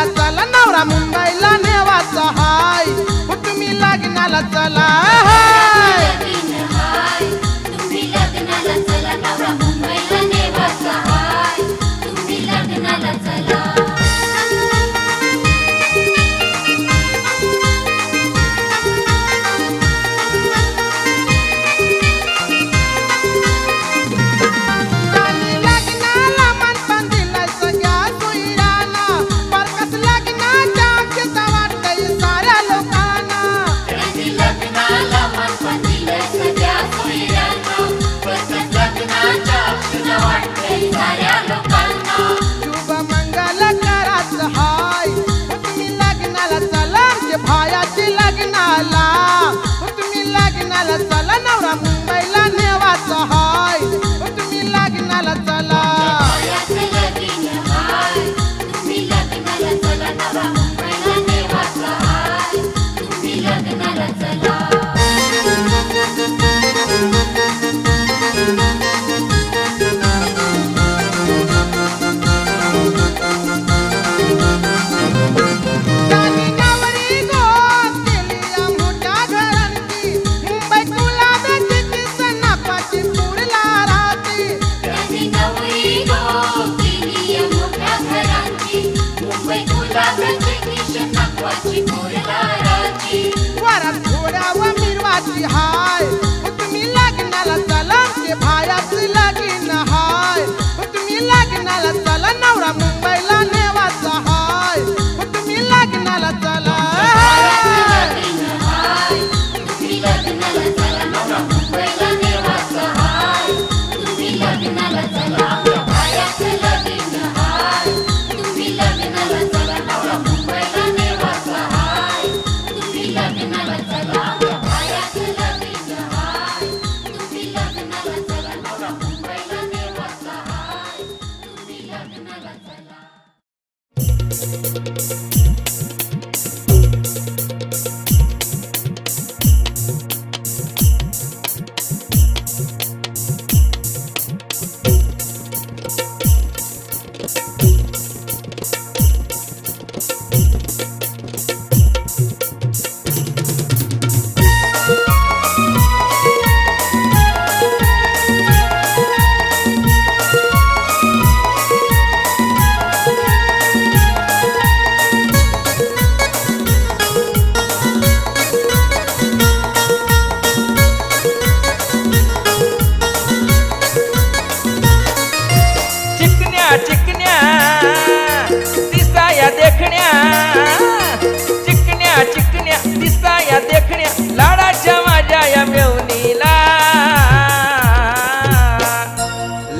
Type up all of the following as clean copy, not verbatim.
लग्नाला चला नवरा मुंबईला नेवाचा हाय तुम्ही लग्नाला चला हाय तुम्ही लग्नाला चला ते भायाची लगीन हाय तुम्ही लग्नाला चला नवरा मुंबईला नेवाचा हाय तुम्ही लग्नाला चला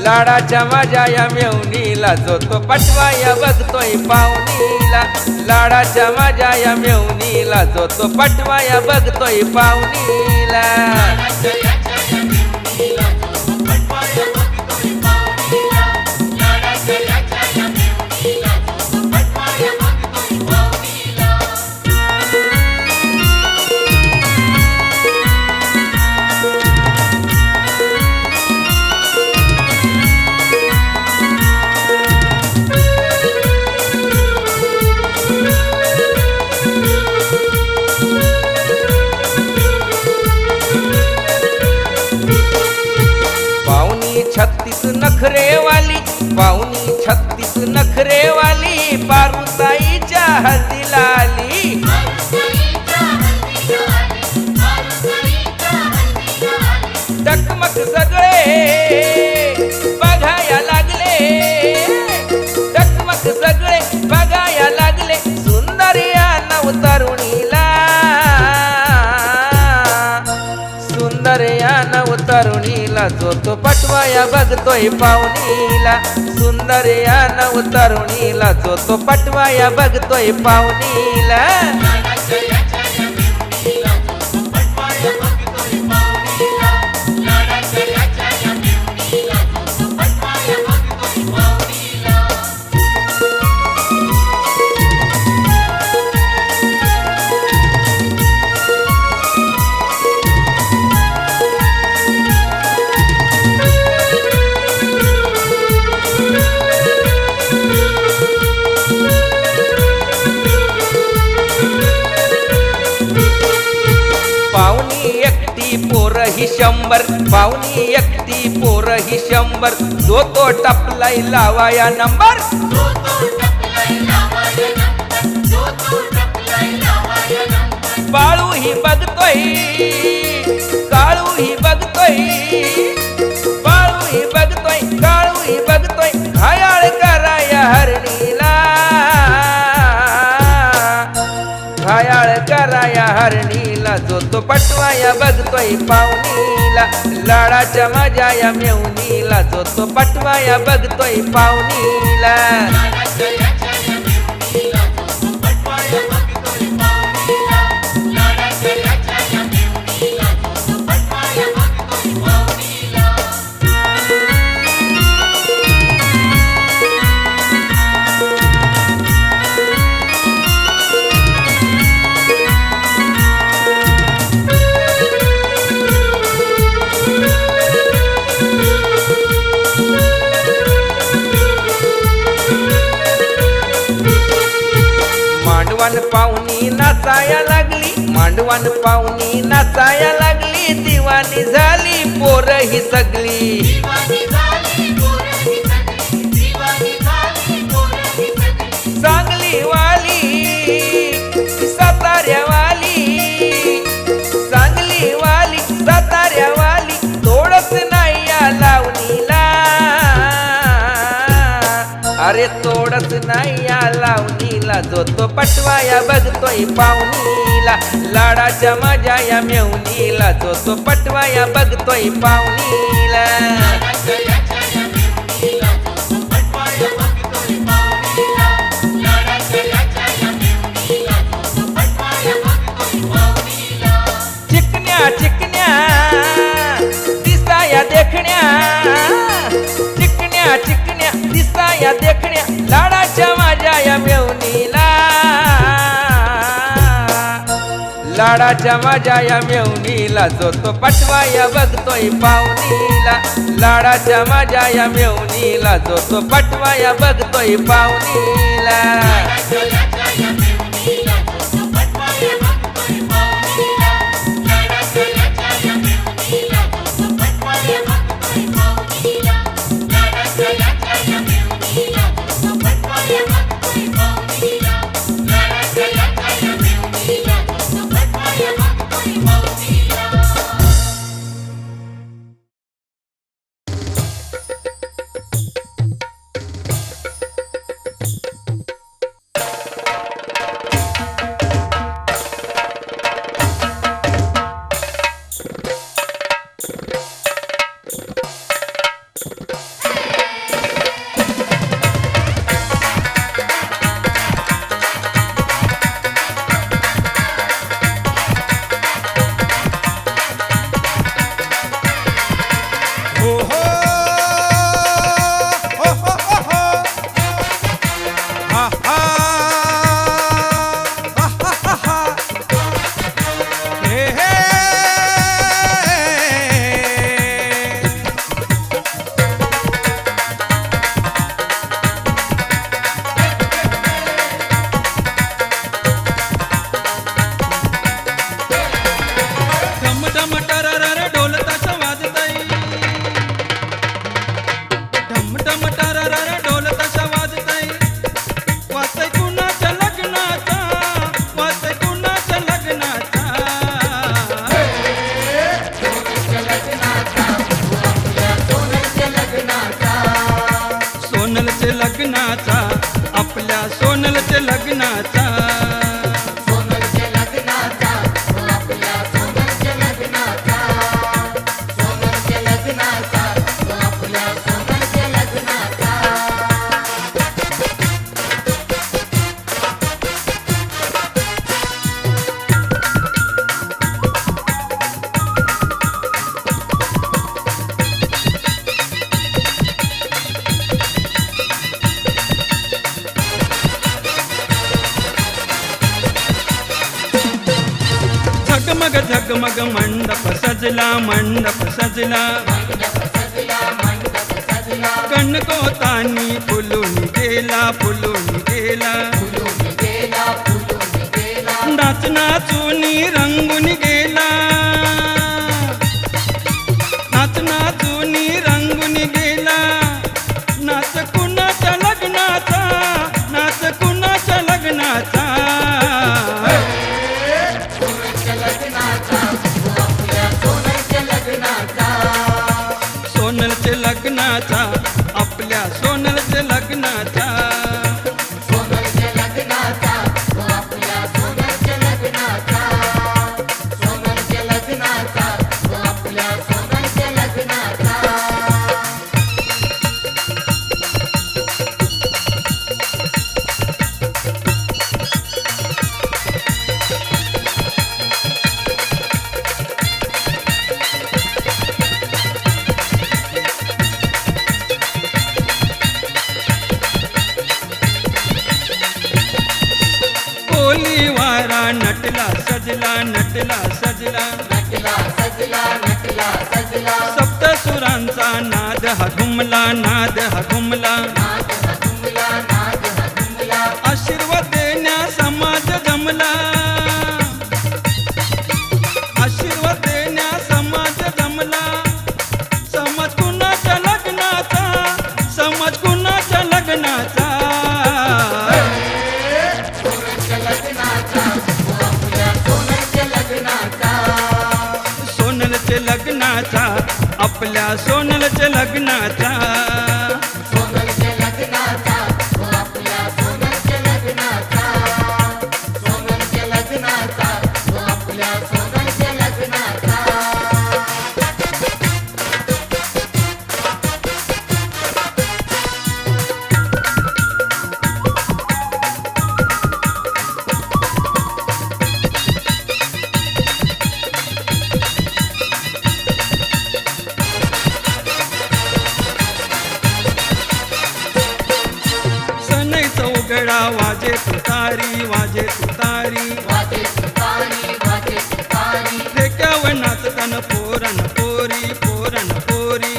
लाडाच्या माझ्या या मेवणीला जो तो पटवाया बघतोय पाहुणीला लाडाच्या माझ्या या मेवणीला जो तो पटवाया बघतोय पाहुणीला नखरेवाली पाहुणी 36 नखरेवाली पारुताईच्या हळदीला आली टकमक सगळे बघाया लागले टकमक सगळे बघाया लागले सुंदर या नवतरुणीला सुंदर या नवतरुणीला जो तो पटवाया बघतोय पाहुणीला सुंदर या नवतरुणीला जो तो पटवाया बघतोय पाहुणीला 100 पाहुणी एकटी पोर ही 100 जो तो टपलाई लावाया नंबर बाळू ही बघतोय काळू ही बघतोय बाळू ही बघतोय काळू ही बघतोय घायाळ कराया हरणीला घायाळ कराया हरणीला जो तो पटवाया बघतोय पाहुणीला लाडाच्या माझ्या मेवणीला जो तो पटवाया बघतोय पाहुणीला मांडवान पाहुणी नाचाया लागली मांडवान पाहुणी नाचाया लागली दिवाणी झाली पोर ही सगळी सांगली वाली साताऱ्या वाली सांगली वाली साताऱ्या वाली थोडस नाही या लावणीला अरे तोडच नाही या लावणीला जो तो पटवाया बघतोय पाहुणीला लाडाच्या माझ्या या मेवणीला जो तो पटवाया बघतोय पाहुणीला चिकन्या चिकन्या दिसाया देखण्या चिकन्या चिकन्या दिसाया देखण्या लाडाच्या माझ्या या मेवणीला लाडाच्या माझ्या या मेवणीला जो तो पटवाया बघतोय पाहुणीला लाडाच्या माझ्या या मेवणीला जो तो पटवाया बघतोय पाहुणीला झगमग मंडप सजला कणको तानी फुलून गेला नाच नाचूनी रंगून गेला सजला नटला सजला सप्तसुरांचा नाद हा घुमला नाद हा घुमला आशीर्वाद देण्या समाज जमला आशीर्वाद देण्या समाज जमला समाज कुणाच्या लग्नाचा समाज कुणाच्या लग्नाचा सोनलचे लग्नाचा आपल्या सोनलचे लग्नाचा गळा वाजे तुतारी वाजे तुतारी ठेक्यावर नाचताना पोरण पोरी पोरण पोरी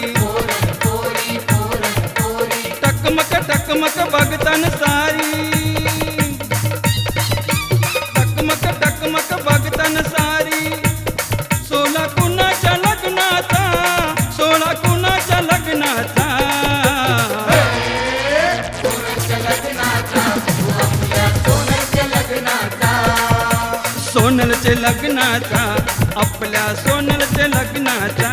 टकमक टकमक बघताना सारी टकमक टकमक बघताना सारी सोला कुणाच्या लग्नाचा सोळा कुणाच्या लग्नाचा सोनलचे लग्नाचा आपल्या सोनलचे लग्नाचा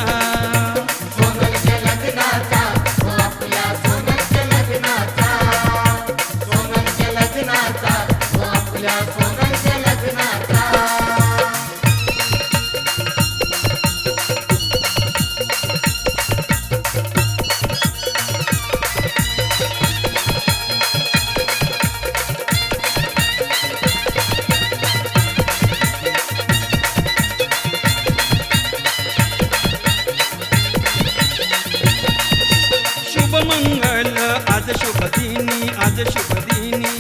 मंगल आज शुभ दिनी आज शुभ दिनी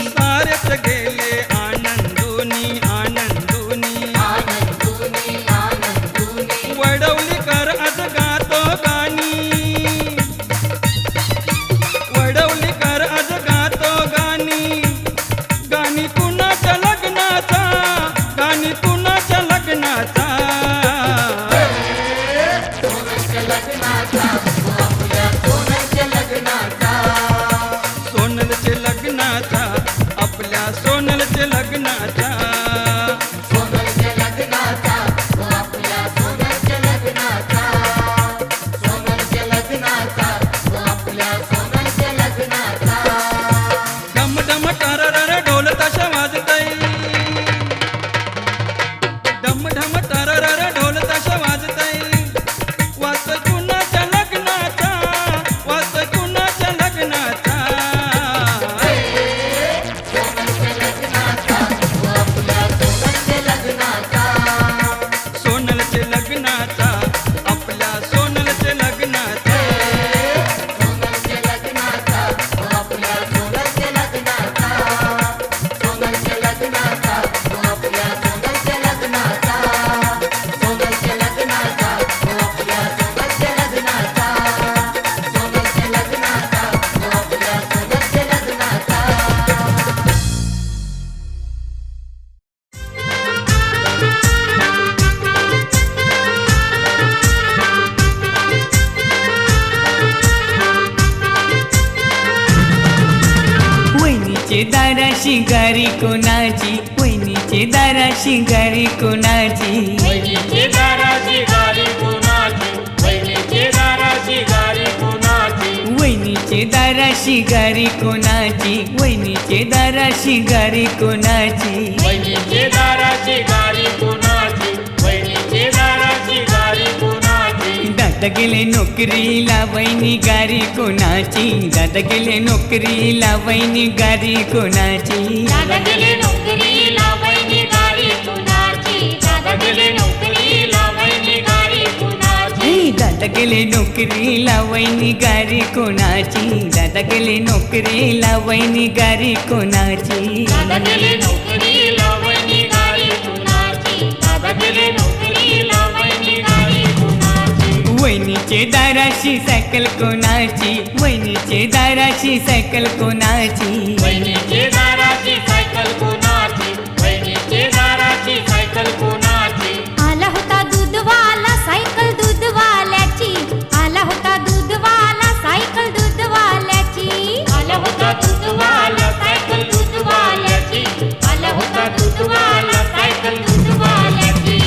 सारेच गेले आनंदोनी आनंदोनी वडवलीकर आज गातो गाणी वडवलीकर आज गातो गाणी गाणी कुणाच्या लग्नाचा गाणी कुणाच्या लग्नाचा सोनलचे लग्नाचा आपल्या सोनलचे लग्नाचा डम डम टररर ढोल ताशा वाजतय डम डम टररर ढोल ताशा वाजतय वाजतय कुणाच्या लग्नाचा वाजतय कुणाच्या लग्नाचा सोनलचे लग्नाचा आपल्या सोनलचे लग्नाचा दाराशी गारी कोणाची वहिनीचे दाराशी गारी कोणाची वहिनीचे दाराची गारी कोणाची वहिनीचे दाराची गारी कोणाची वहिनीचे दाराशी गारी कोणाची वहिनीचे दाराशी गारी कोणाची वहिनीचे दाराची गारी कोणाची वहिनीचे दाराची गारी कोणाची दादा गेले नोकरीला वहिनी गारी कोणाची दादा गेले नोकरीला वहिनी गारी कोणाची दादा गेले नोकरीला वहिनी गारी कोणाची दादा गेले नोकरीला वहिनी गारी कोणाची दादा गेले नोकरीला वहिनी गाडी कोणाची दादा गेले नोकरीला वहिनी गाडी कोणाची दादा गेले नोकरीला वहिनी गाडी कुणाची दादा गेले नोकरीला वहिनी गाडी कुणाची वहिनीचे दाराशी सायकल कोणाची वहिनीचे दाराशी सायकल कोणाची वहिनीचे दाराची सायकल कुणाची वहिनीचे दाराची सायकल कुणाची आला होता दूधवाला सायकल दूधवाल्याची आला होता दूधवाला सायकल दूधवाल्याची आला होता दूधवाला सायकल दूधवाल्याची आला होता दूधवाला सायकल दूधवाल्याची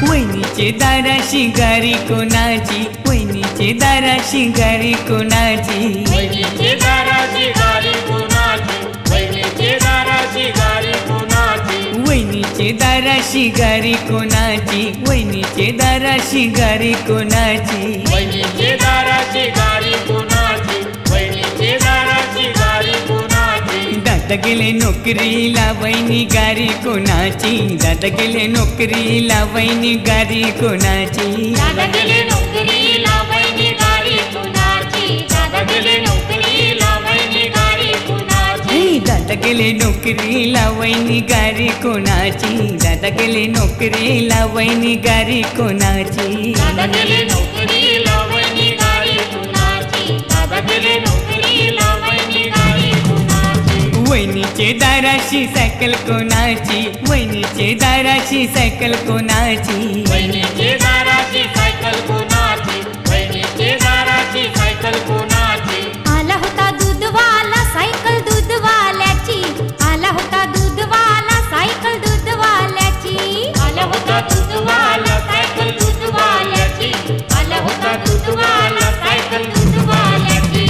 वहिनीचे दाराशी गाडी कोणाची वहिनीचे दाराशी गाडी कोणाची वहिनीचे दाराची गाडी कुणाची वहिनीचे दाराची गाडी कुणाची वहिनीचे दाराशी गाडी कोणाची वहिनीचे दाराशी गाडी कोणाची वहिनीचे दाराची गाडी कुणाची वहिनीचे दाराची गाडी कुणाची दादा गेले नोकरीला वहिनी गाडी कोणाची दादा गेले नोकरीला वहिनी गाडी कोणाची दादा गेले नोकरीला वहिनी गाडी कुणाची दादा गेले नोकरीला वहिनी गाडी कुणाची दादा गेले नोकरीला वहिनी गाडी कोणाची दादा गेले नोकरीला वहिनी गाडी कोणाची दादा गेले नोकरीला वहिनी गाडी कुणाची दादा गेले नोकरीला वहिनी गाडी कुणाची वहिनीचे दाराशी सायकल कोणाची वहिनीचे दाराशी सायकल कोणाची वहिनीचे दाराची सायकल कुणाची वहिनीचे दाराची सायकल कुणाची आला होता दूधवाला सायकल दूधवाल्याची आला होता दूधवाला सायकल दूधवाल्याची आला होता दूधवाला सायकल दूधवाल्याची आला होता दूधवाला सायकल दूधवाल्याची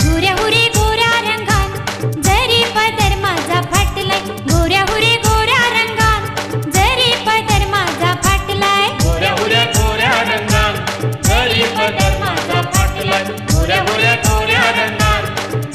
गोऱ्या हुरे गोऱ्या रंगात जरी पदर माझा फाटलाय गोऱ्या हुरे गोऱ्या रंगात जरी पदर माझा फाटलाय गोऱ्या हुऱ्या गोऱ्या रंगात जरी पदर माझा फाटलाय गोऱ्या हुऱ्या गोऱ्या रंगात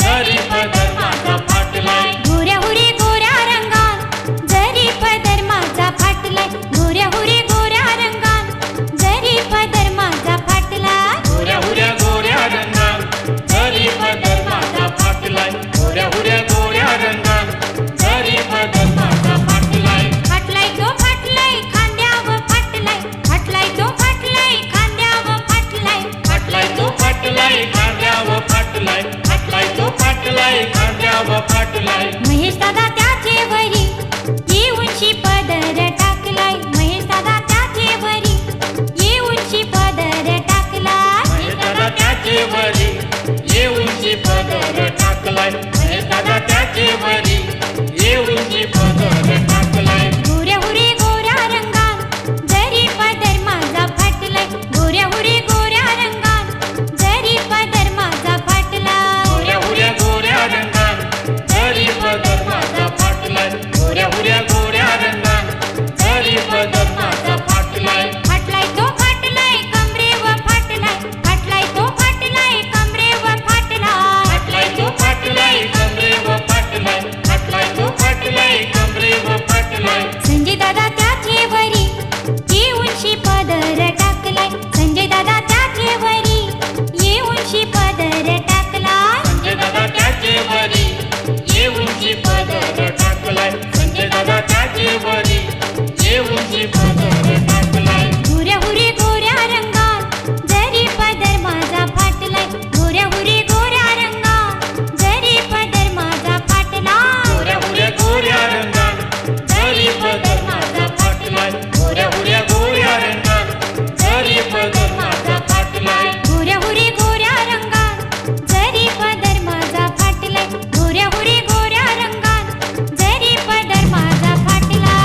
जरी पदर माझा फाटलाय गोऱ्या हुरे गोऱ्या रंगात जरी पदर माझा फाटलाय गोऱ्या हुरे गोऱ्या रंगात जरी पदर माझा फाटलाय गोऱ्या हुऱ्या गोऱ्या रंगात जरी पदर माझा फाटलाय गोऱ्या हुऱ्या गोऱ्या रंगात जरी पदर माझा फाटलाय फाटलाय तो फाटलाय खांद्यावर फाटलाय फाटलाय तो फाटलाय खांद्यावर फाटलाय फाटलाय तो फाटलाय खांद्यावर फाटलाय फाटलाय तो फाटलाय खांद्यावर फाटलाय महेश दादा त्याचे वरी येऊनशी पदर टाकलाय महेश दादा त्याचे वरी येऊनशी पदर टाकलाय दादा त्याचे वरी येऊनची पदर टाकलाय दादा त्याचे वरी येऊनची पदर टाकलाय गोऱ्या हुरे गोऱ्या रंगात जरी पदर माझा फाटलाय गोऱ्या हुरे गोऱ्या रंगात जरी पदर माझा फाटलाय गोऱ्या हुऱ्या गोऱ्या रंगात जरी पदर माझा फाटलाय गोऱ्या हुऱ्या गोऱ्या रंगात जरी पदर माझा फाटलाय फाटलाय तो फाटलाय कमरेवर फाटलाय फाटलाय तो फाटलाय कमरेवर फाटलाय फाटलाय तो फाटलाय कमरेवर फाटलाय फाटलाय तो फाटलाय कमरेवर फाटलाय संजय दादा त्याचे वरी येऊनशी पदर टाकलाय संजय दादा त्याचे वरी येऊनशी पदर टाकलाय संजय दादा त्याचे वरी येऊनची पदर टाकलाय संजय दादा त्याचे वरी येऊनची पदर टाकलाय गोऱ्या हुरे गोऱ्या रंगात जरी पदर माझा फाटलाय गोऱ्या हुरे गोऱ्या रंगात जरी पदर माझा फाटलाय गोऱ्या हुऱ्या गोऱ्या रंगात जरी पदर माझा फाटलाय गोऱ्या हुऱ्या गोऱ्या रंगात जरी पदर माझा फाटलाय गोऱ्या हुरे गोऱ्या रंगात जरी पदर माझा फाटलाय गोऱ्या हुरे गोऱ्या रंगात जरी पदर माझा फाटलाय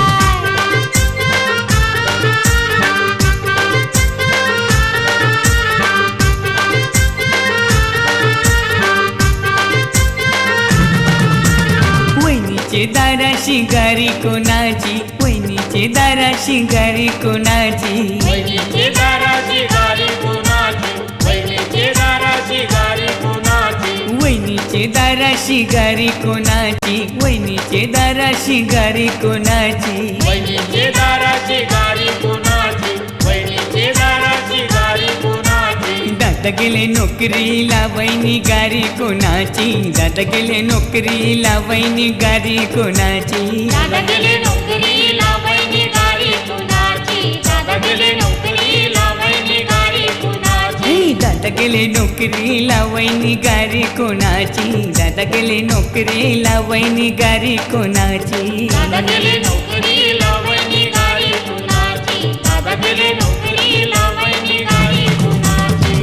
वहिनीचे दाराशी गाडी कोणाची वहिनीचे वहिनीची दाराशी गारी कोणाची वहिनीचे दाराची गाडी कुणाची वहिनीचे दाराची गाडी कुणाची वहिनीचे दाराशी गारी कोणाची वहिनीचे दाराशी गारी कोणाची वहिनीचे दाराची गाडी कुणाची वहिनीचे दाराची गाडी कुणाची दादा गेले नोकरीला वहिनी गारी कोणाची दादा गेले नोकरीला वहिनी गारी कोणाची दादा गेले नोकरीला वहिनी गाडी कुणाची दादा गेले नोकरीला वहिनी गाडी कुणाची दादा गेले नोकरीला वहिनी गारी कोणाची दादा गेले नोकरीला वहिनी गारी कोणाची दादा गेले नोकरीला वहिनी गाडी कुणाची दादा गेले नोकरीला वहिनी गाडी कुणाची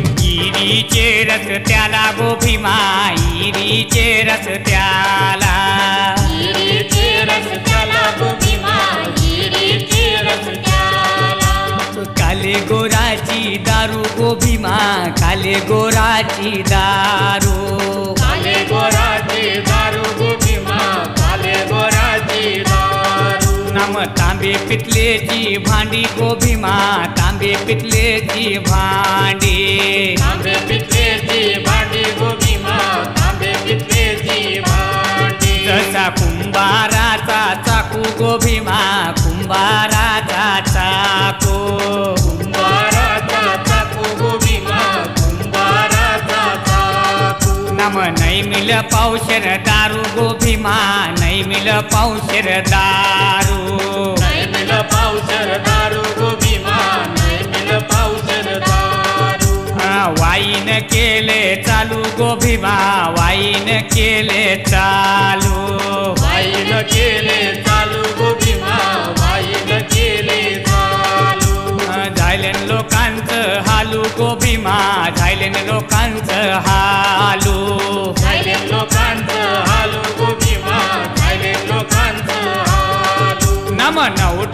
इरीचे रस्त्याला गो भीमा इरीचे रस्त्याला हिरीचे रस्त्याला भीमा हिरीचे रस्त्याला काले गोराची दारू गो भीमा काले गोराची दारू काले गोराची दारू भीमा काले गोराची दारू नाम तांबे पितलेची भांडी गो भीमा तांबे पितलेची भांडी तांबे पितलेची भांडी भीमा तांबे पितलेची भांडी जसा कुंभाराचा चाकू गो भीमा कुंभाराचा चाकू कुंभाराचा चाकू भीमा कुंभाराचा चाकू नाम नाही मिल पावशर दारू गो भीमा नाही मिल पावशर दारू नाही मिल पावसर दारू भीमा नाही मिल पावसर दारू वाईन केले चालू गो भीमा वाईन केले चालू वाईन केले चालू भीमा वाईन केले चालू झायलेन लोकांचं हालू गो भीमा झायलेन लोकांचं हालू झाले लोकांचं हालू भीमा झाले लोकांचं हालू नाम 9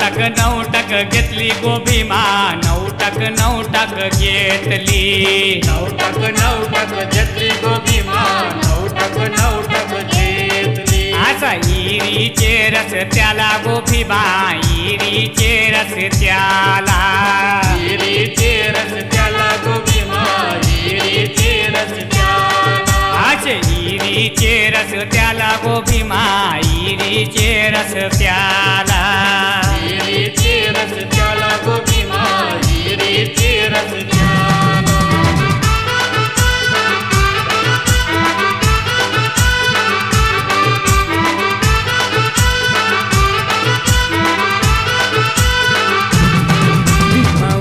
टक घेतली गो भीमा 9 टक घेतली 9 टक घेतली भीमा 9 टक घेतली असा इरीचे रस्त्याला गो भीमा इरीचे रस्त्याला हिरीचे रस्त्याला भीमा हिरीचे रस्त्याला आज इरीचे रस्त्याला गो भीमा इरीचे रस्त्याला हिरीचे रस्त्याला भीमा हिरीचे रस्त्याला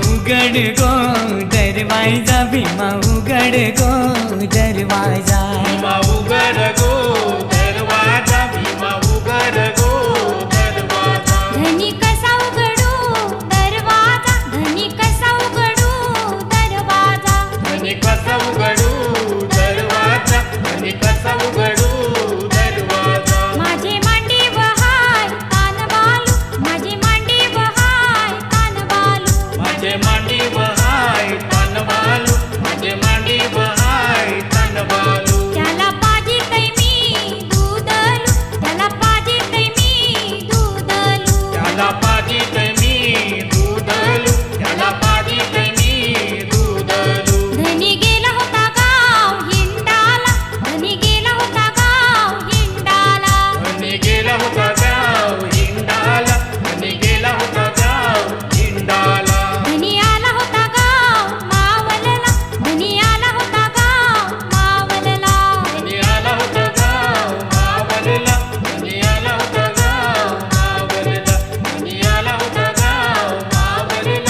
उघड गो दरवाजा भीमा उघड गो दरवाजा भीमा उघड गो दरवाजा भीमा उघड गो दरवाजा धनी कसा उघडू दरवाजा धनी कसा उघडू दरवाजा आणि कसा उघडू दरवाजा आणि कसा उघडू दरवाजा माझे मांडी बहाय कान बालू माझे मांडी बहाय कान बालू माझे मांडी बहाय तनबालू माझे मांडी बहाय तनबालू त्याला पाजितै मी दूधलू त्याला पाजितै मी दूधलू त्याला पाजित मी दूधलू त्याला पाजित मी दूधलू धनी गेला होता गाव हिंडाला धनी गेला होता गाव हिंडाला आणि गेला होता गाव हिंडाला आणि गेला होता गाव हिंडाला धनी आला होता गाव मावलला धनी आला होता गाव मावलला आणि आला होता गाव मावलला आणि आला होता गाव मावलला आणि आला होता गाव मावलला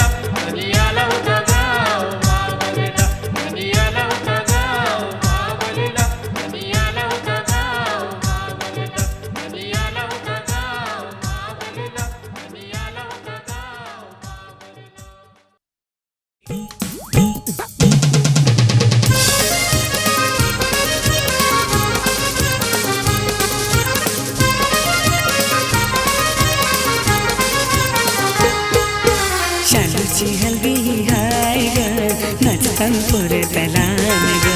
आणि आला होता गाव मावलला आणि आला होता गाव मावलला आणि आला होता गाव मावलला आणि आला होता गाव मावलला आणि आला होता गाव मावलला शालूची हल्दी हाय ग नाचतान परतला ग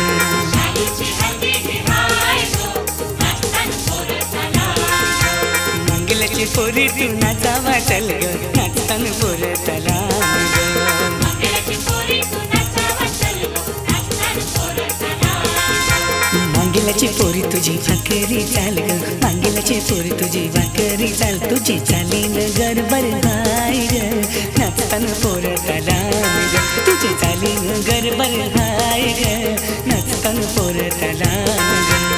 मंगलाची मंगलाची पोरी तू नाचावा चल ग नाचतान पोर तलान ग मांगिलाची पोरी तुझी भाकरी चाल ग मांगिलाची पोरी तुझी भाकरी चाल तुझी चालीन गरबर हाय ग नाचतान पोर तलान ग तुझी चालीन गरबर हाय ग नाचतान पोर तलान ग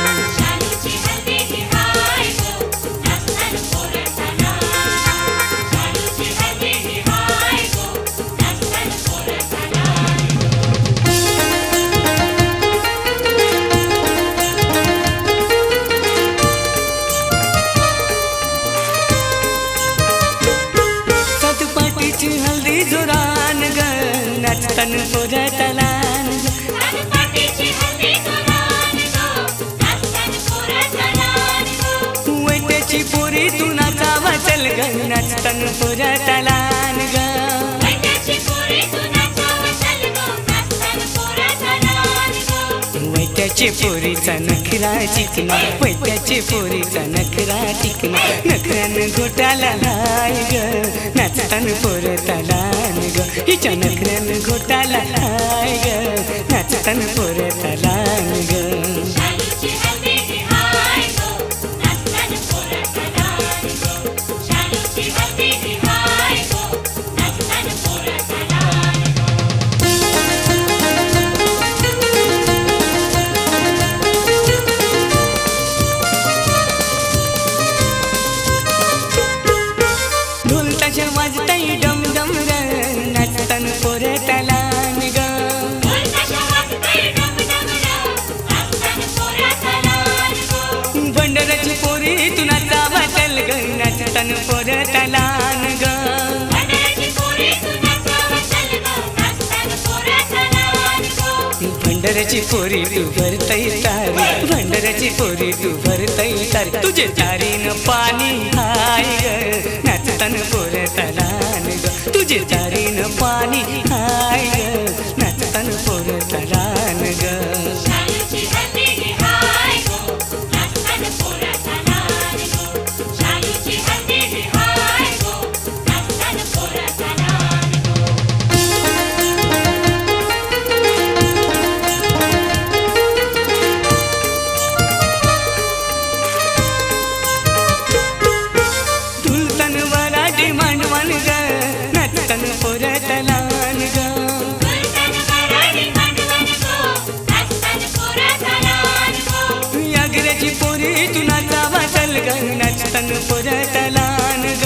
हल्दी जोरान ग नाचतान पोर तलान वैट्याची पोरी तू नाचावा चल ग नाचतान पोर तलान ग वैट्याची पोरीचा नखरा चिकना वैट्याची पोरीचा नखरा टिकना नखऱ्यानं घोटाला हाय ग नाचतान पोर तलान ग हिच्या नखऱ्यानं घोटाला हाय ग नाचतान पोर तलान ग वाजताई डम डम ग नाचतान पोर तलान ग भंडाराची पोरी तू नाचावा चल ग नाचतान पोर तलान ग भंडाराची पोरी तू भरतई तारी भंडाराची पोरी तू भरतई तारी तुझे तारीन पाणी हाय ग नाचतान पोर तलान ग तुझे तारीन पाणी हाय ग नाचतान पोर तलान ग मांडवान ग नाचतान पोर तलान ग आगऱ्याची पोरी तू नाचावा चल ग नाचतान पोर तलान ग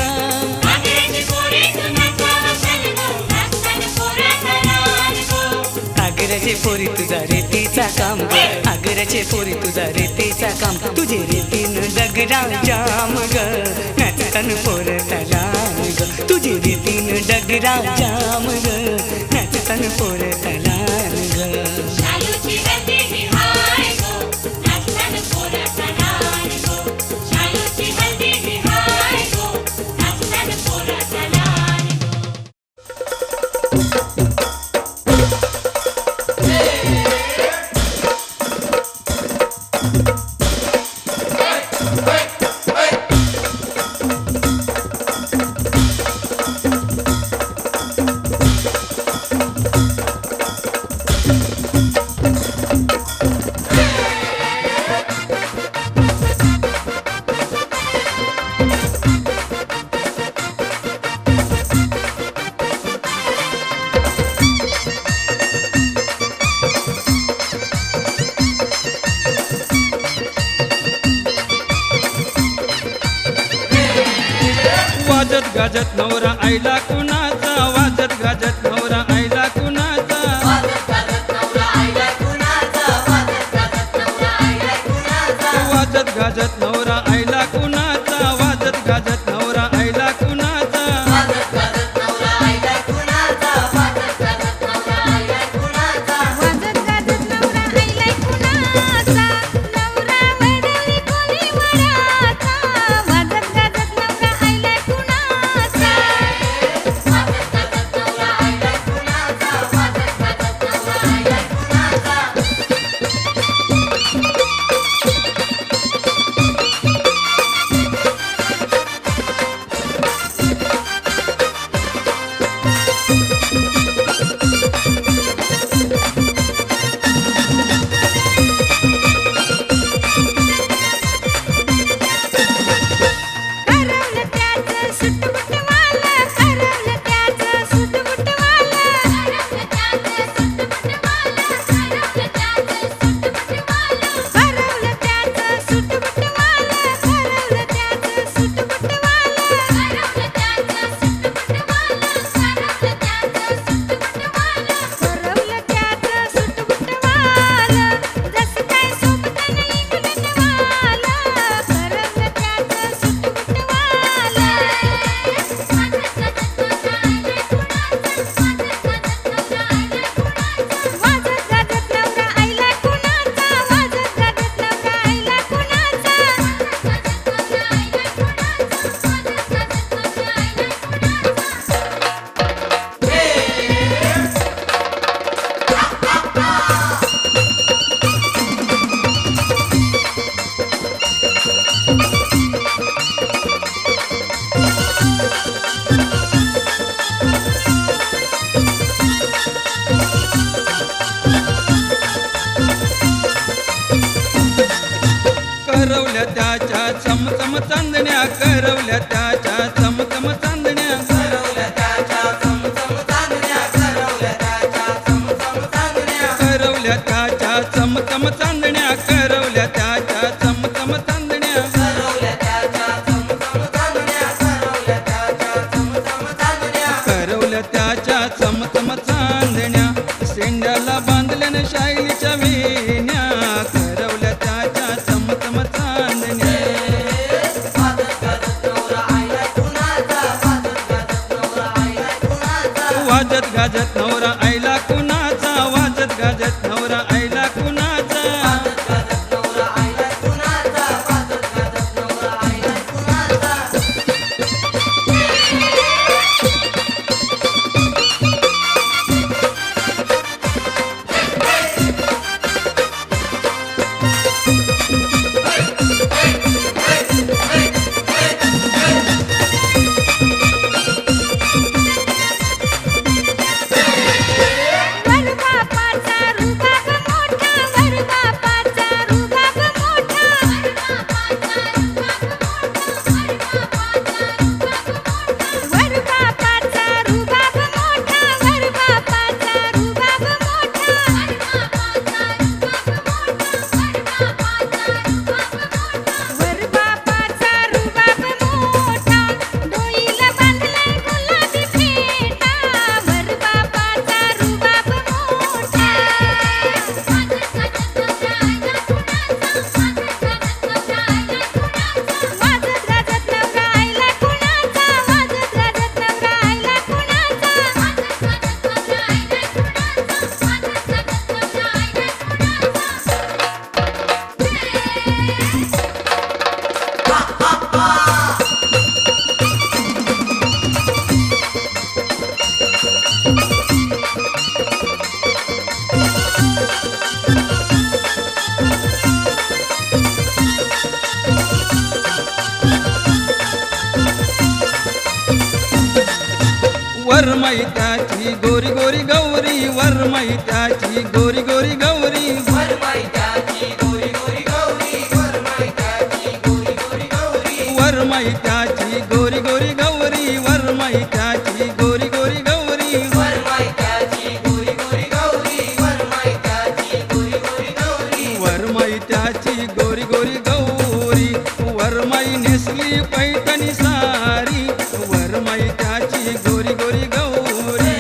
आगऱ्याची पोरी तुझा रेतीचा काम ग आगऱ्याची पोरी तुझा रेतीचा काम तुझे रेतीन डगरा जाम ग नाचतान पोर तलान ग तुझे रेतीन डगरा जाम ग नाचतान पोर तलान ग वाजत गाजत नवरा आईला कुणाचा वाजत गाजत नवरा आईला कुणाचा वाजत गाजत नवरा आईला कुणाचा वाजत गाजत नवरा आईला कुणाचा वाजत गाजत नवरा आईला कुणाचा वाजत गाजत नवरा आईला कुणाचा करवल्या त्याच्या चमचम चांदण्या करवल्या त्याच्या चमचम चांदण्या करवल्या त्याच्या चमचम चांदण्या करवल्या त्याच्या चमचम चांदण्या करवल्या त्याच्या चमचम चांदण्या करवल्या त्याच्या चमचम चांदण्या करवल्या त्याच्या चमचम चांदण्या करवल्या त्याच्या चमचम चांदण्या शेंड्याला बांधल्याने शाईच्या वेण्या करवल्या त्याच्या चमचम चांदण्या वाजत गाजत नवरा आयला कुणाचा वाजत गाजत नवरा आयला कुणाचा वाजत गाजत नवरा आईला कुणाचा वाजत गाजत नवरा आईला कुणाचा वाजत गाजत नवरा आयला कुणाचा वाजत गाजत नवरा वरमाई त्याची गोरी गोरी गौरी वरमाई त्याची गोरी गोरी गौरी वरमाई त्याची गोरी गोरी गौरी वरमाई त्याची गोरी गोरी गौरी वरमाई त्याची गोरी गोरी गौरी वरमाई त्याची गोरी गोरी गौरी वरमाई त्याची गोरी गोरी गौरी वरमाई त्याची गोरी गोरी गौरी वरमाई त्याची गोरी गोरी गौरी वरमाई नेसली पैठणी सारी वरमाई त्याची गोरी गोरी गौरी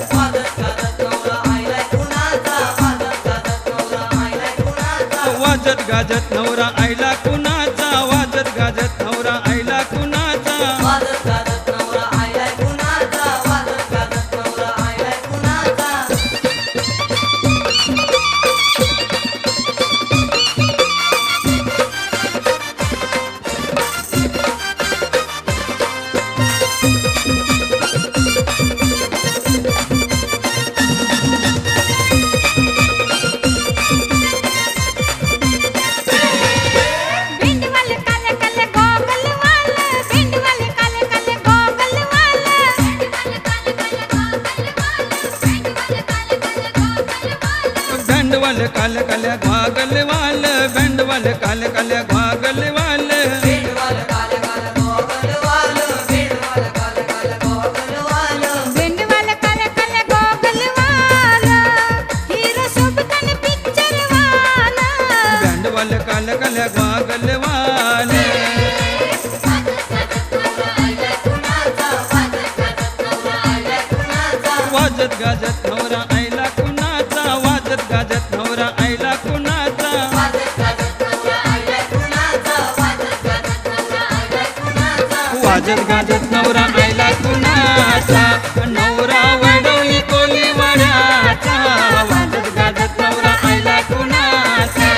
वाजत गाजत नवरा आयला कुणाचा वाजत गाजत नवरा आयला कुणाचा वाजत गाजत नवरा आईला कुणाचा वाजत गाजत नवरा आईला कुणाचा वाजत गाजत नवरा आयला कुणाचा वाजत गाजत नवरा भिंडवल काले काले गोगल वाल भिंडवल काले काले गोगल वाल भिंडवल काले काले गोगल वाल बँडवल काल काल घागल वाल भेंडवल काले काले गोगल वाल भेंडवल काले काले गोगल वाल भिंडवल काले काले गोगल वाल हीरो सुबकन पिक्चर वाला बँडवल काल काल घागल वाल वाजत गाजत नवरा आईला कुणाचा वाजत गाजत नवरा आईला कुणाचा वाजत गाजत नवरा आईला कुणाचा नवरा वडवली कोली वाड्याचा वाजत गाजत नवरा आईला कुणाचा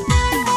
भिंडवल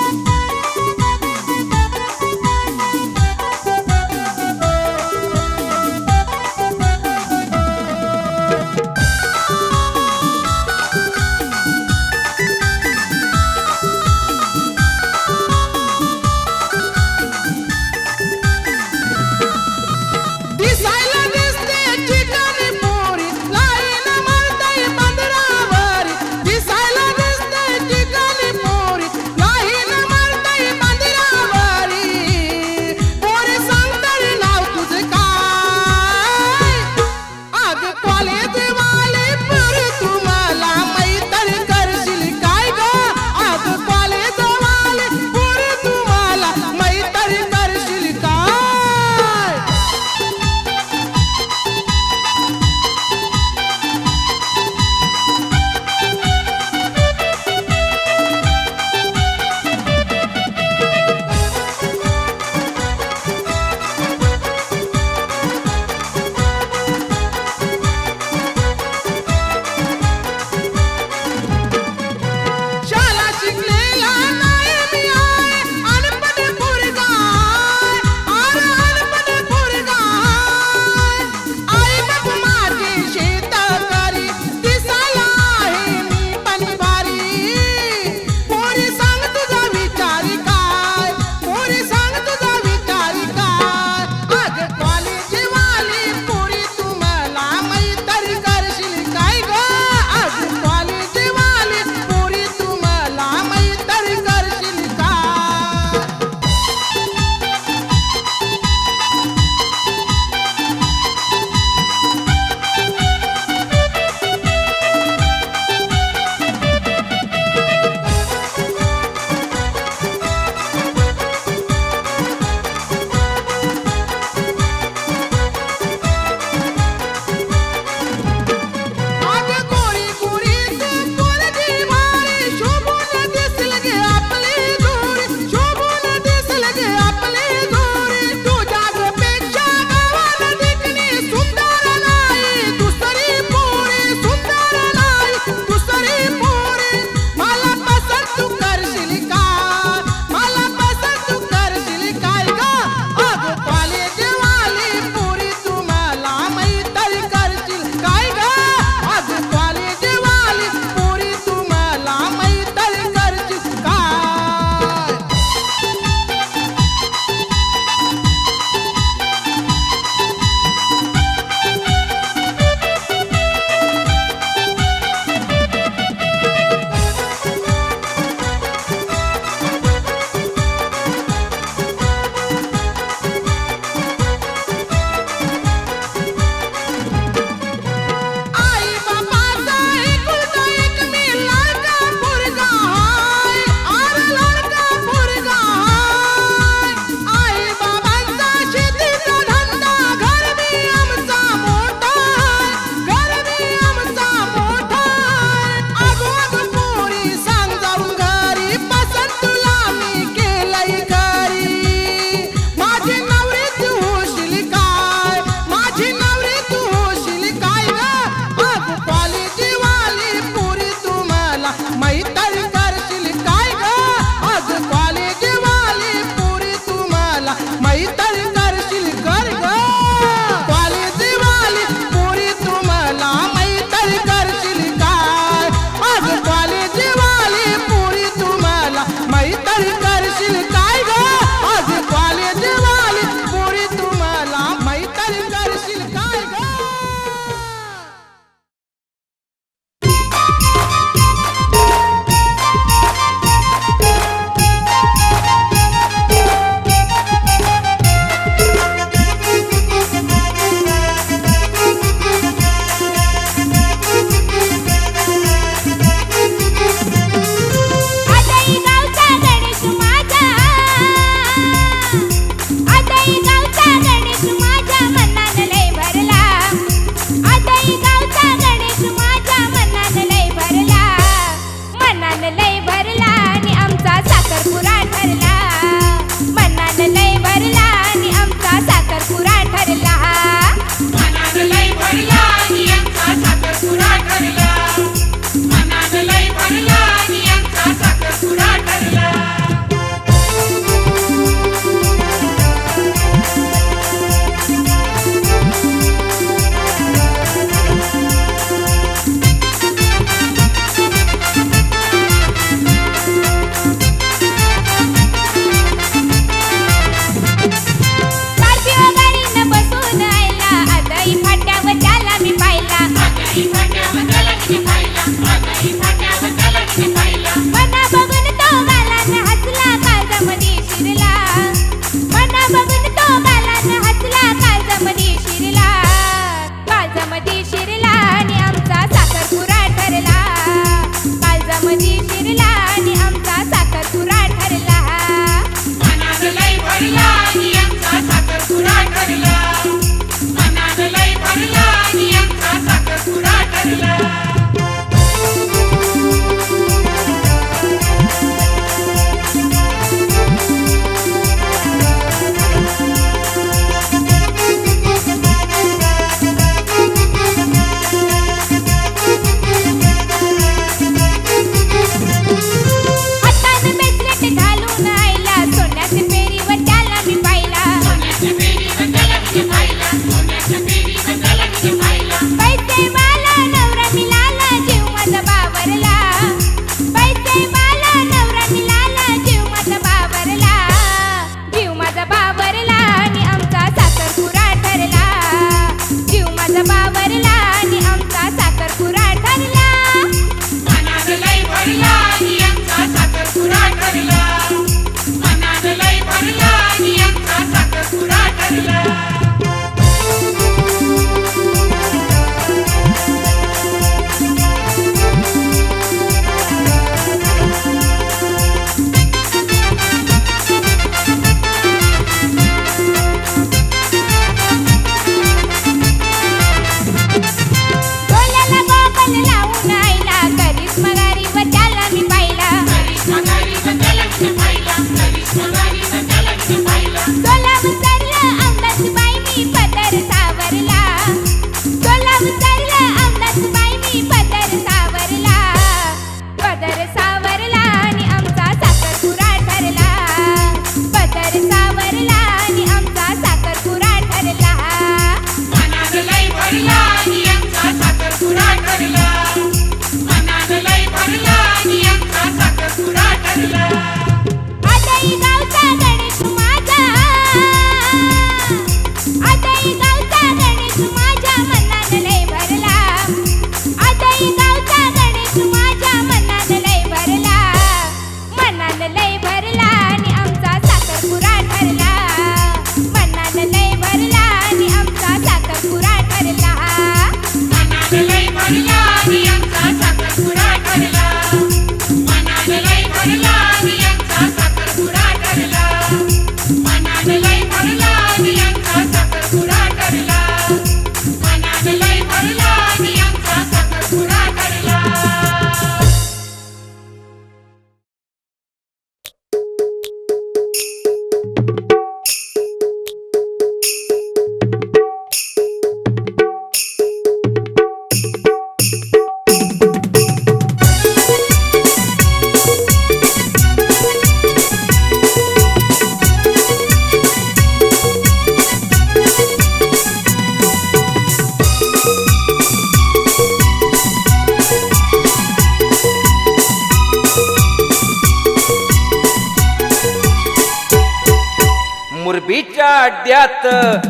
मुरबीच्या अड्ड्यात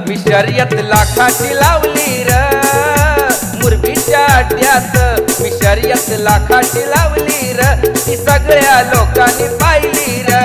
मी शर्यत लाखाची लावली र मुरबीच्या अड्ड्यात मी शर्यत लाखाची लावली र ती सगळ्या लोकांनी पाहिली र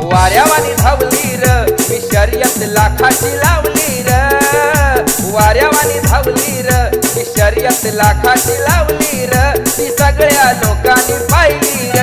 वाऱ्यावानी धावली र मी शर्यत लाखाची लावली र वाऱ्यावानी धावली र मी शर्यत लाखाची लावली र ती सगळ्या लोकांनी पाहिली र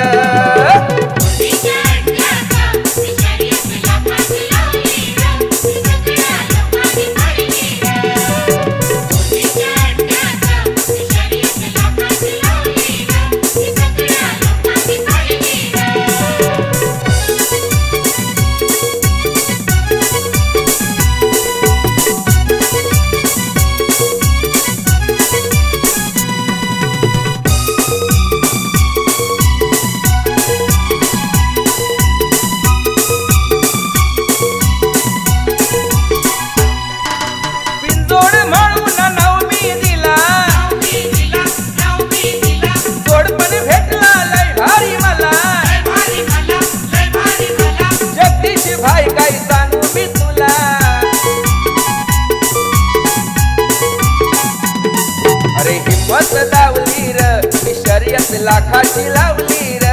दावली र मी शर्यत लाखाची लावली र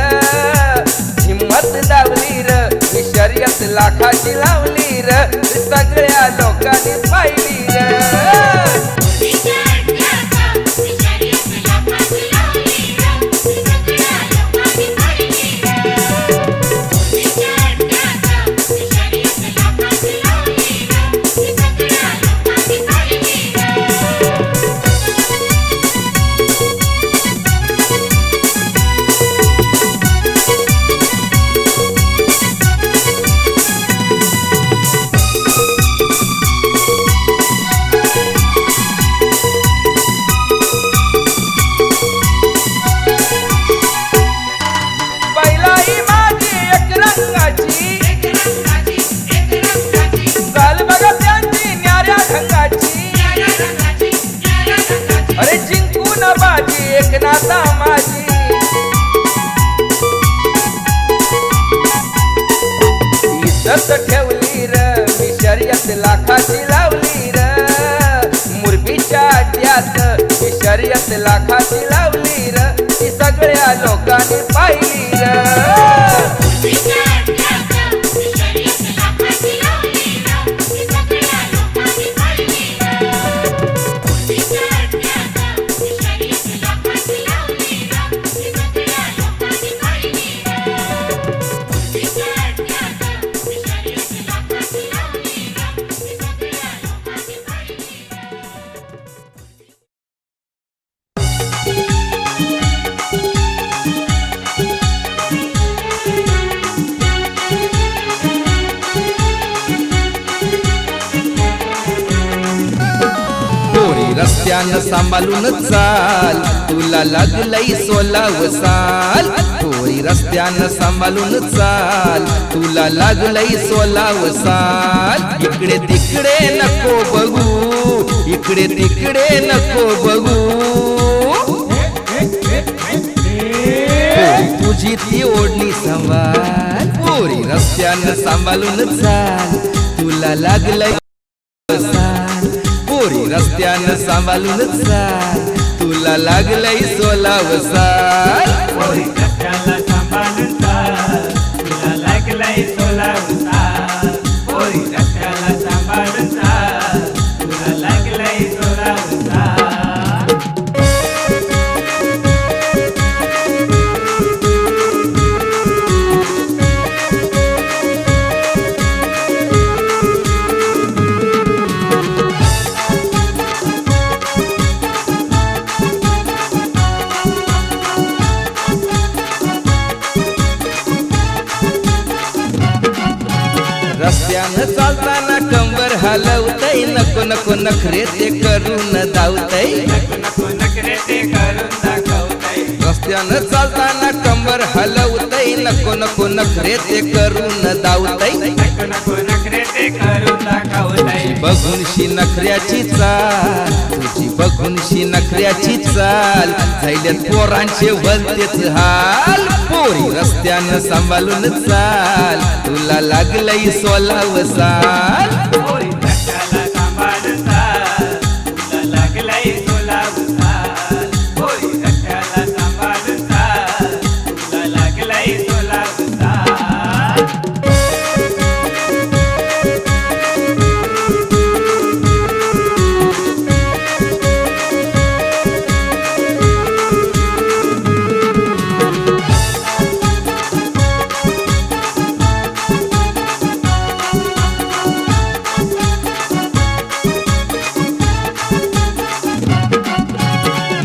हिम्मत दावली र मी शर्यत लाखाची लावली र सगळ्या लोकांनी पाहिली र अरे जिंकून बाजी एक नाता माझी इज्जत ठेवली र मी शर्यत लाखाची लावली र मुरबीच्या अड्ड्यात मी शर्यत लाखाची लावली र ती सगळ्या लोकांनी पाहिली र रस्त्यानं सांभाळून चाल तुला लागलंय 16 साल थोडी रस्त्यानं सांभाळून चाल तुला लागलंय 16 साल इकडे तिकडे नको बघू इकडे तिकडे नको बघू तुझी ती ओढणी सांभाळ थोडी रस्त्यानं सांभाळून चाल तुला लागलंय पोरी रस्त्यानं सांभाळून चाल तुला लागलंय 16 साल पोरी रस्त्याला सांभाळून चाल तुला लागलंय 16 साल पोरी रस्त्याला सांभाळून चाल तुला लागलंय 16 साल रस्त्यानं चालताना कंबर हलवतय नको नको नखरे ते करून धावतय रस्त्यानं चालताना कंबर हलवतय नको नको नखरे ते करून धावतय बघून शी नखऱ्याची चाल तुझी बघून शी नखऱ्याची चाल झाल्यात पोरांचे भलतेच हाल पोरी रस्त्यानं सांभाळून चाल तुला लागलंय 16 साल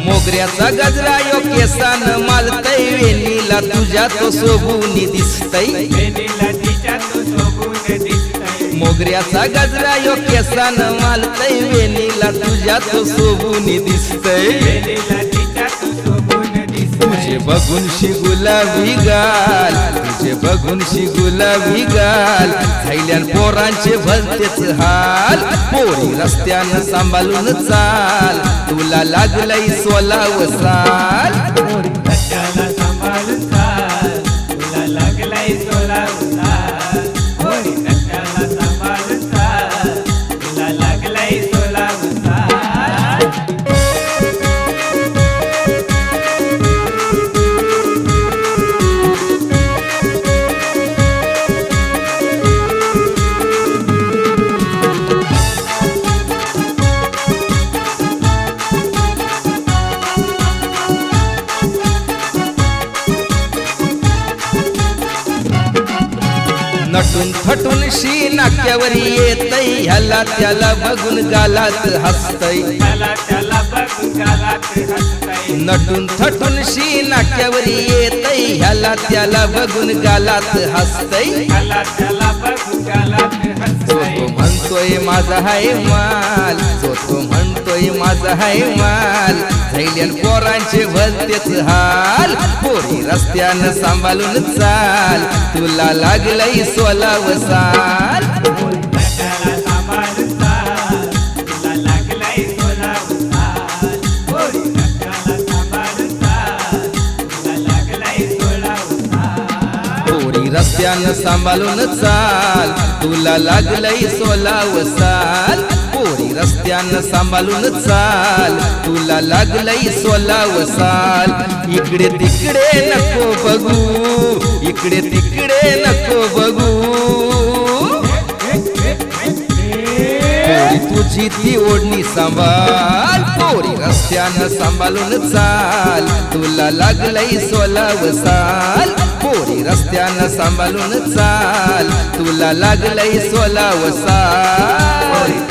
मोगऱ्याचा गजरा यो केसान मालतय वेणीला तुझ्या तो सोबूनी दिसतय मोगऱ्याचा गजरा यो केसान मालतय वेणीला तुझ्या तो सोबूनी दिसतय तुझे बघून शी गुलाबी गाल तुझे बघून शी गुलाबी गाल थैल्यान पोरांचे भलतेच हाल पोरी रस्त्यानं सांभाळून चाल तुला लागलंय 16 साल नटून थटून शी नाक्यावर येतय ह्याला त्याला बघून गालात हसतय नटून थटून शी नाक्यावर येतय ह्याला त्याला बघून गालात हसतय जो तो म्हणतोय माझा हाय माल जो तो म्हणतोय माझा हाय माल थैल्यान पोरांचे भलतेच हाल पोरी रस्त्यानं सांभाळून चाल तुला लागलंय 16 साल पोरी रस्त्यानं सांभाळून चाल तुला लागलंय 16 साल पोरी रस्त्यानं सांभाळून चाल तुला लागलंय 16 साल इकडे तिकडे नको बघू इकडे तिकडे नको बघू पोरी तुझी ती ओढणी सांभाळ पोरी रस्त्यानं सांभाळून चाल तुला लागलंय 16 साल पोरी रस्त्यानं सांभाळून चाल तुला लागलंय 16 साल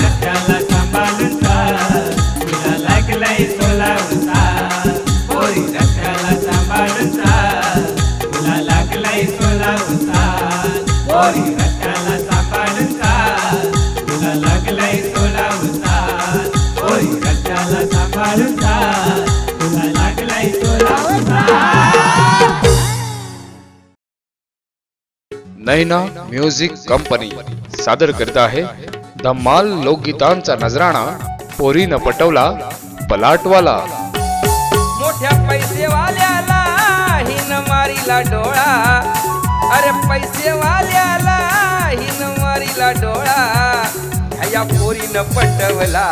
नैना म्युझिक कंपनी सादर करत आहे धम्माल लोकगीतांचा नजराणा पोरीनं पटवला पलाटवाला मोठ्या पैसेवाल्याला हिन मारीला डोळा अरे पैसेवाल्याला हिन मारीला डोळा ह्या पोरीनं पटवला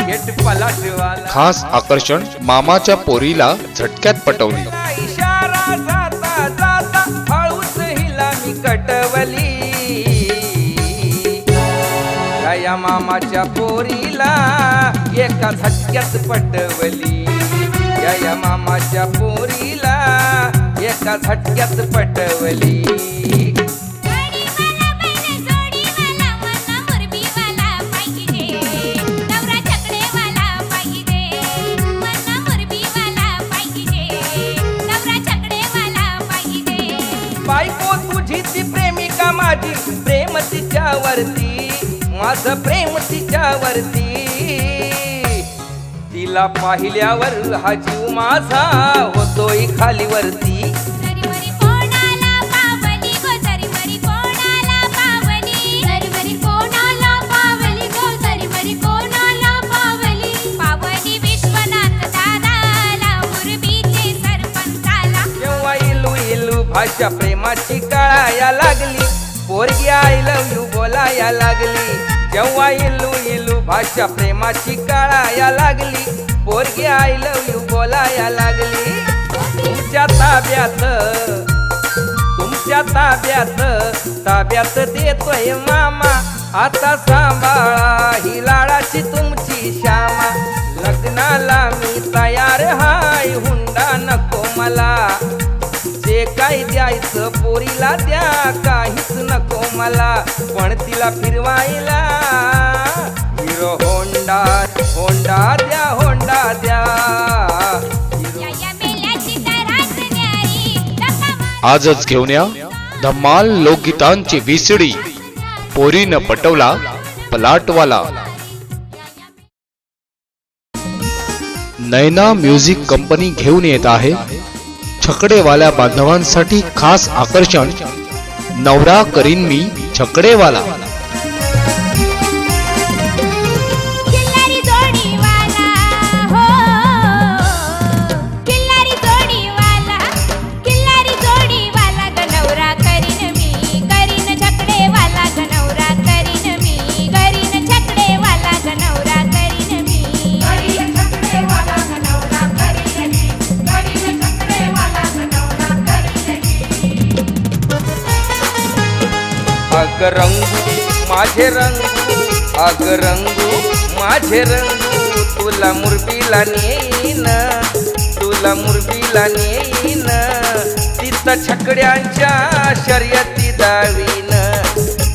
शेट पलाटवाला खास आकर्षण मामाच्या पोरीला झटक्यात पटवली इशारा जाता जाता हळूच हिला मी कटवली या मामाच्या पोरीला एका झटक्यात पटवली या मामाच्या पोरीला एका झटक्यात पटवली बायको तुझी ती प्रेमिका माझी प्रेम तिच्यावरती, माझं प्रेम तिच्यावरती. तिला पाहिल्यावर हा जीव माझा होतोय खालीवरती. झरीमरी कोणाला पावली गो, झरीमरी कोणाला पावली, झरीमरी कोणाला पावली गो, झरीमरी कोणाला पावली. पावली विश्वनाथ दादाला, मुरबीचे सरपंचाला. जेव्हा इलू इलू भाषा प्रेमाची कळाया लागली, पोरगी आय लव्ह यू बोलाया लागली. जेव्हा इलू इलू भाषा प्रेमाची कळाया लागली, पोरगी आय लव्ह यू बोलाया लागली. तुमच्या ताब्यात, तुमच्या ताब्यात, ताब्यात देतोय मामा, आता सांभाळा ही लाडाची तुमची श्यामा. लग्नाला मी तयार हाय, हुंडा नको मला, जे काही द्यायचं पोरीला द्या, काहीच नको मला, पण तिला फिरवायला हिरो होंडा, होंडा द्या, होंडा द्या. या मेल्याची तरास न्यारी, नका मा- आजच घेऊन या धम्माल लोकगीतांची विसडी. पोरीनं पटवला पलाटवाला. नैना म्युझिक कंपनी घेऊन येत आहे छकडेवाल्या बांधवांसाठी खास आकर्षण, नवरा करीन मी छकडेवाला. किल्लारी जोडीवाला हो, किल्लारी जोडीवाला, किल्लारी जोडीवाला ग नवरा करीन मी, करीन छकडेवाला ग नवरा करीन मी, करीन छकडेवाला ग नवरा करीन मी, करीन छकडेवाला ग नवरा करीन मी, करीन छकडेवाला ग नवरा करीन मी. अग रंगू माझे रंगू, अग रंगू माझे रंगू, तुला मुरबीला नेईन, तुला मुरबीला नेईन. तिथं छकड्यांच्या शर्यती दावीन,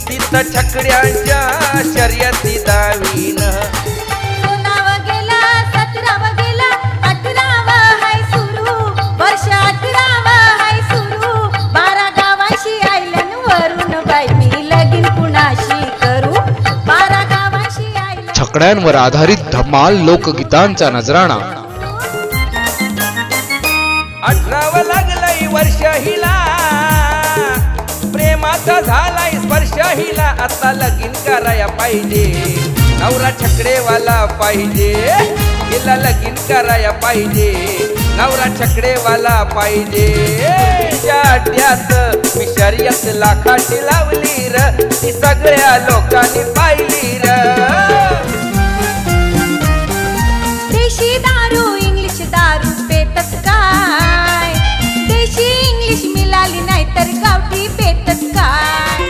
तिथं छकड्यांच्या शर्यती दावीन. 16वा गेला, 17वा गेला, 18वा हाय सुरू, वर्ष 18वा हाय सुरू. 12 गावाशी आयलन वरून बाई, मी लगीन कुणाशी करू, 12 गावाशी आयलन. छकड्यांवर आधारित धम्माल लोकगीतांचा नजराणा. 18वं लागलंय वर्ष हिला, प्रेमाचा झालाय स्पर्श हिला. आता लगीन कराया पाहिजे, नवरा छकडेवाला पाहिजे, हिला लगीन कराया पाहिजे, नवरा छकडेवाला पाहिजे. जाड्यात मी शर्यत लाखाची लावली र, ती सगळ्या लोकांनी पाहिली र. देशी दारू इंग्लिश दारू पेतत काय, देशी इंग्लिश मिळाली नाही तर गावठी पेतत काय.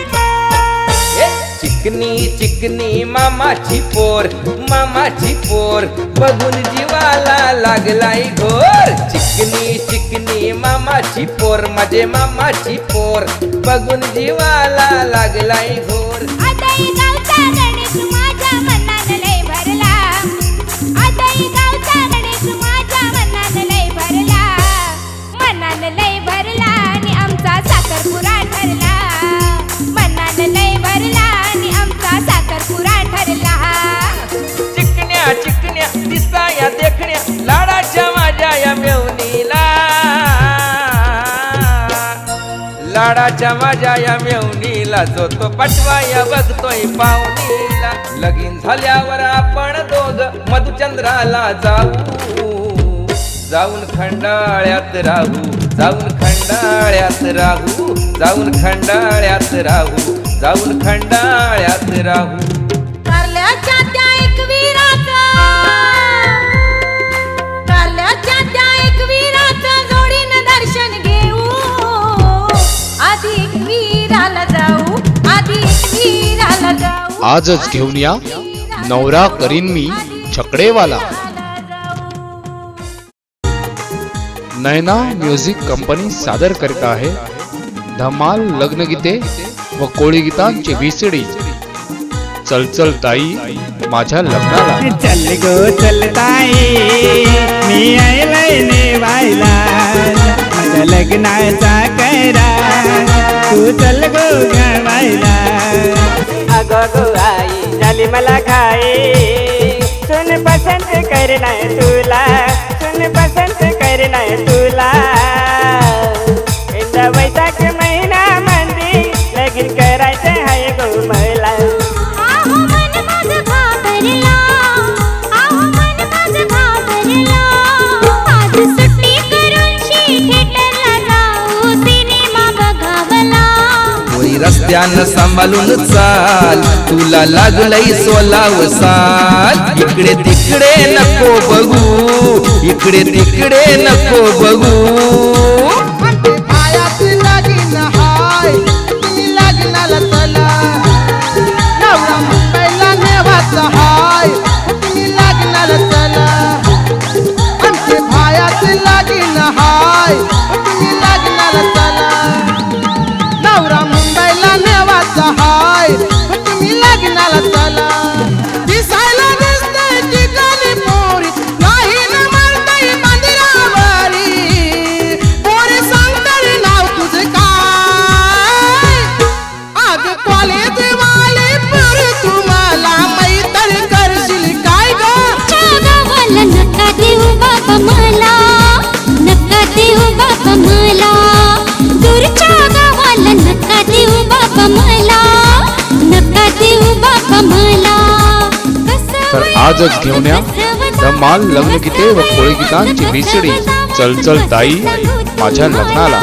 ए, चिकनी चिकनी मामाची पोर, मामाची पोर, बघून जीवाला लागलाय घोर. चिकनी चिकनी मामाची पोर, माझे मामाची पोर, बघून जीवाला लागलाय घोर. आताही गावचा गणेश माझ्या मनात लय भरला, आताही गावचा गणेश माझ्या मनात लय भरला, मनात लय भरला आणि आमचा साखरपुडा ठरला, मनात लय भरला आणि आमचा साखरपुडा ठरला. चिकन्या चिकन्या दिसाया देखण्या, लाडाच्या माझ्या या मेवणीला, लाडाच्या माझ्या या मेवणीला, जो तो पटवाया बघतोय पाहुणीला. लगीन झाल्यावर आपण दोघ मधुचंद्राला जाऊ, जाऊन खंडाळ्यात राहू, जाऊन खंडाळ्यात राहू, जाऊन खंडाळ्यात राहू, जाऊन खंडाळ्यात राहू. कारल्याच्या त्या एकवीराचा, कारल्याच्या त्या एकवीराचा जोडीनं दर्शन घेऊ, आधी एकवीराला जाऊ, आधी एकवीराला जाऊ. आजच घेऊन या नवरा करीन मी छकडेवाला. नैना म्युझिक कंपनी सादर करत आहे धमाल लग्नगीते व कोळी गीतांची विसडी. चल चल ताई माझ्या लग्नाला. चल गो चल ताई, मी आयलाय नेवायला, माझ्या लग्नाचा करा, तू चल गो गावायला. मला खाए सुन पसंत करना है तुला सुन पसंत करना है तुला इंदा वैशाख महिना मंदी लगीन करायचं आहे गो मला आहो मन माझं घाबरला आहो मन माझं घाबरला आज सुट्टी करून थिएटरला जाऊ सिनेमा बघावला पोरी रस्त्यानं सांभाळून चाल तुला लागलंय 16 साल इकडे तिकडे नको बघू इकडे तिकडे नको बघू आमचे पायाची लगीन हाय तुम्ही लग्नाला चला नवरा मुंबईला नेवाचा हाय तुम्ही लग्नाला चला आमचे भायाचे लगीन हाय तुम्ही लग्नाला चला नवरा मुंबईला नेवाचा हाय तुम्ही लग्नाला चला दिसायला दिसते ठिकाणी पोरी नाही न म्हणताय मंदिरावरी पोरी सांगतर नाव तुझं काय आज कॉलेज वाले पर तुम्हाला मैत्री करशील काय ग गावाला नका देऊ बाबा मला नका देऊ बाबा मला दूरच्या गावाला नका देऊ बाबा मला नका देऊ बाबा मला तर आजच घेऊन या धमाल लग्नगीते व कोळीगीतांची मिसळी चल चल ताई माझ्या लग्नाला.